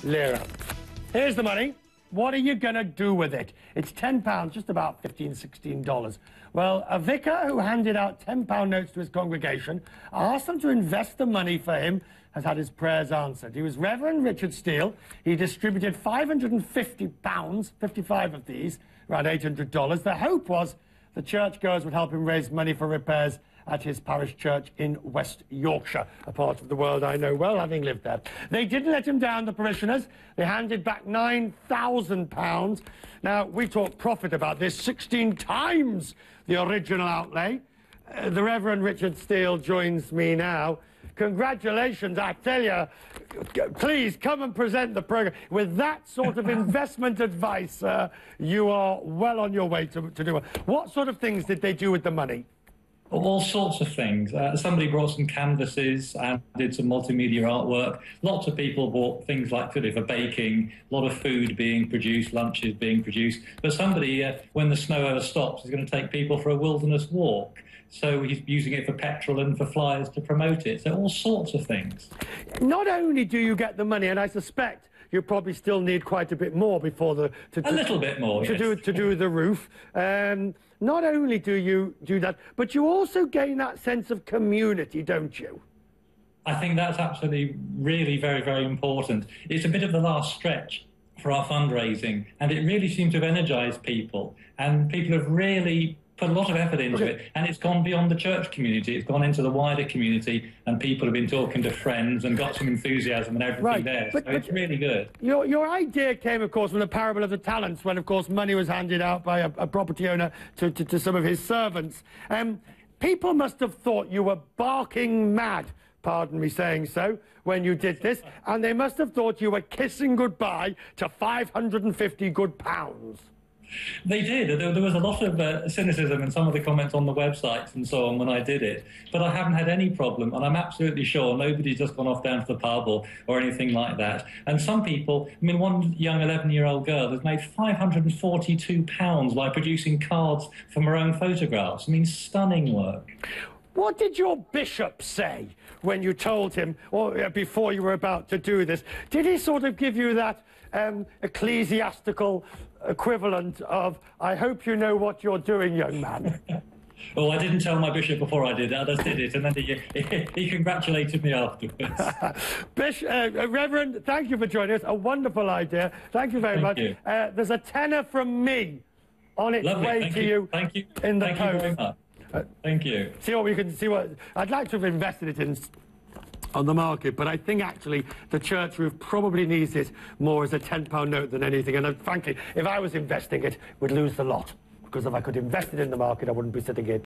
lira. Here's the money. What are you going to do with it? It's £10, just about $15, $16. Well, a vicar who handed out £10 notes to his congregation, asked them to invest the money for him, has had his prayers answered. He was Reverend Richard Steele. He distributed £550, 55 of these, around $800. The hope was the churchgoers would help him raise money for repairs at his parish church in West Yorkshire, a part of the world I know well, having lived there. They didn't let him down, the parishioners. They handed back £9,000. Now, we talk profit about this, 16 times the original outlay. The Reverend Richard Steele joins me now. Congratulations, I tell you. Please come and present the programme. With that sort of investment advice, you are well on your way to do it. What sort of things did they do with the money? All sorts of things. Somebody brought some canvases and did some multimedia artwork. Lots of people bought things like for baking, a lot of food being produced, lunches being produced. But somebody, when the snow ever stops, is going to take people for a wilderness walk. So he's using it for petrol and for flyers to promote it. So all sorts of things. Not only do you get the money, and I suspect you probably still need quite a bit more before the... A little bit more, to yes. do the roof. Not only do you do that, but you also gain that sense of community, don't you? I think that's absolutely really very, very important. It's a bit of the last stretch for our fundraising, and it really seems to have energised people, and people have really put a lot of effort into it, and it's gone beyond the church community. It's gone into the wider community, and people have been talking to friends and got some enthusiasm and everything there. So it's really good. Your idea came, of course, from the parable of the talents, when, of course, money was handed out by a property owner to some of his servants. People must have thought you were barking mad, pardon me saying so, when you did this, and they must have thought you were kissing goodbye to 550 good pounds. They did. There was a lot of cynicism in some of the comments on the websites and so on when I did it. But I haven't had any problem, and I'm absolutely sure nobody's just gone off down to the pub or anything like that. And some people, I mean, one young 11-year-old girl has made £542 by producing cards from her own photographs. I mean, stunning work. What did your bishop say when you told him, or before you were about to do this? Did he sort of give you that ecclesiastical equivalent of, I hope you know what you're doing, young man? Well, I didn't tell my bishop before I did it. I just did it, and then he congratulated me afterwards. Reverend, thank you for joining us. A wonderful idea. Thank you very much. There's a tenner from me on its way to you. Thank you. In the post. Thank you very much. Thank you. See what we can see. What I'd like to have invested it in on the market, but I think actually the church roof probably needs it more as a £10 note than anything. And frankly, if I was investing it, we'd lose the lot, because if I could invest it in the market, I wouldn't be sitting here